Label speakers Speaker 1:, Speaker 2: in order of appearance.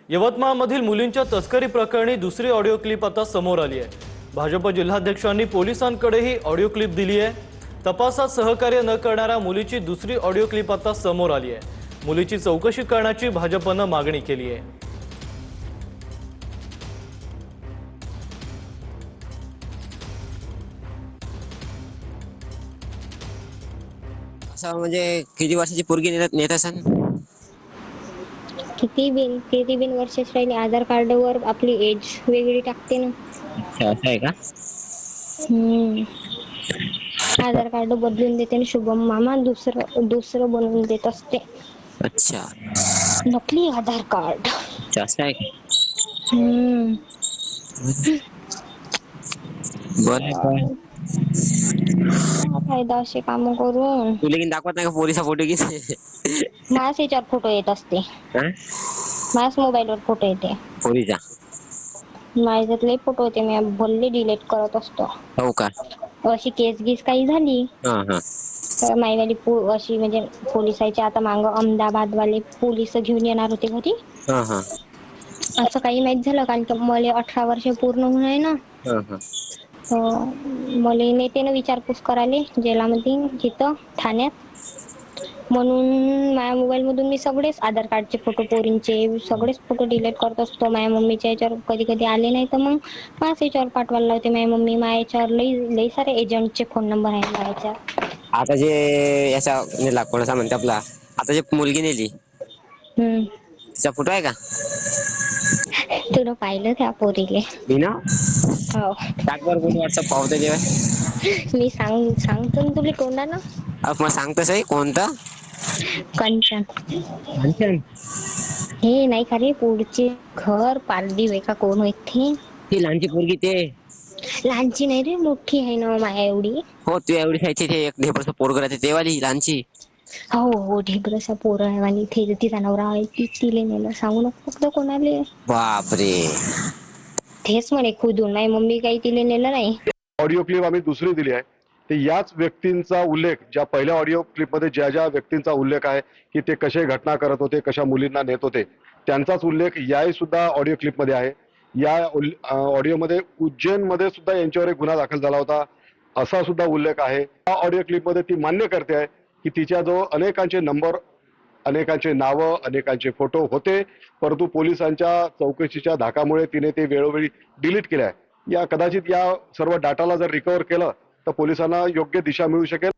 Speaker 1: यवतमाळमधील मुलींच्या तस्करी प्रकरणी दुसरी ऑडिओ क्लिप आता समोर आली आहे। भाजप जिल्हाध्यक्षांनी पोलिसांकडे ही ऑडिओ क्लिप दिली आहे। तपासात सहकार्य न करणाऱ्या मुलीची दुसरी ऑडिओ क्लिप आता समोर आली आहे। मुलीची चौकशी करण्याची भाजपने मागणी केली आहे।
Speaker 2: असं म्हणजे किती वर्षाची पोरगी नेत असन?
Speaker 3: किती बिन वर्षाची राहिली, आधार कार्डवर आपली एज वेगळी टाकते ना।
Speaker 2: अच्छा, असं आहे का?
Speaker 3: आधार कार्ड बदलून देते ना शुभम मामा, दुसरं बनवून देत असते।
Speaker 2: अच्छा,
Speaker 3: नकली आधार कार्ड।
Speaker 2: असं आहे का? बरं,
Speaker 3: काय फायदा असे काम करून।
Speaker 2: तुला की दाखवत नाही का पोरीचा फोटो की?
Speaker 3: माझ्याच याच्यावर फोटो येत असते, माझ्याच मोबाईलवर फोटो येते
Speaker 2: पोरीचा?
Speaker 3: माझ्यातले फोटो होते, मी भल्ले डिलीट करत असतो।
Speaker 2: हो का?
Speaker 3: अशी केस गीस काही झाली
Speaker 2: हा हा,
Speaker 3: तर माईवाली अशी म्हणजे पोलिसाची आता मांग अहमदाबाद वाले पोलिस घेऊन येणार होते घरी।
Speaker 2: हा हा,
Speaker 3: असं काही माहित झालं कारण की मला 18 वर्ष पूर्ण होऊन आहे ना।
Speaker 2: हा हा,
Speaker 3: मला नेते ना विचारपूस करायला जेलामध्ये तिथं ठाण्यात। म्हणून माझ्या मोबाईल मधून मी सगळेच आधार कार्डचे फोटो, पोरींचे सगळेच फोटो डिलीट करत असतो। माझ्या मम्मीच्या याच्यावर कधी कधी आले नाही तर मग माझ्या याच्यावर पाठवायला लावते माझी मम्मी। माझ्या याच्यावर लई सारे एजंटचे फोन नंबर आहेत माझ्या।
Speaker 2: आता जे याचा नेला कोणाचा म्हणते आपला, आता जे मुलगी नेली तिचा फोटो आहे का?
Speaker 3: तुला पाहिलं त्या पोरीले?
Speaker 2: मी ना
Speaker 3: हो,
Speaker 2: टाक बर कोणी व्हॉट्सअप पावते जेव्हा.
Speaker 3: मी सांगतो ना तुला तोंडानं।
Speaker 2: मग सांगतस आहे कोणतं?
Speaker 3: कंचन।
Speaker 2: कंचन?
Speaker 3: हे नाही का रे, पुढचे घर पारडी वे का कोण होती
Speaker 2: ती लहानची पोरगी ते?
Speaker 3: लहानची नाही रे, मोठी आहे ना माया एवढी।
Speaker 2: हो, तू एवढी खायची ते एक ढेबरचं पोरगं राहते ते वाली लहानची?
Speaker 3: हो हो, ढेबरसा पोरवाली तिचा नवरा आहे, तिले नेलं सांगू नको फक्त कोणाले।
Speaker 2: बापरे,
Speaker 3: तेच म्हणे खुदून माझी मम्मी काही तिले नेलं नाही।
Speaker 4: ऑडिओ क्लिप आम्ही दुसरी दिली आहे, ते याच व्यक्तींचा उल्लेख, ज्या पहिल्या ऑडिओ क्लिपमध्ये ज्या व्यक्तींचा उल्लेख आहे की ते कसे घटना करत होते, कशा मुलींना नेत होते, त्यांचाच उल्लेख याही सुद्धा ऑडिओ क्लिपमध्ये आहे। या ऑडिओमध्ये उज्जैनमध्ये सुद्धा यांच्यावर एक गुन्हा दाखल झाला होता असा सुद्धा उल्लेख आहे। या ऑडिओ क्लिपमध्ये ती मान्य करते आहे की तिच्याजवळ अनेकांचे नंबर, अनेकांचे नावं, अनेकांचे फोटो होते, परंतु पोलिसांच्या चौकशीच्या धाकामुळे तिने ते वेळोवेळी डिलीट केले आहे। या कदाचित या सर्व डाटाला जर रिकव्हर केलं तर पोलिसांना योग्य दिशा मिळू शकेल।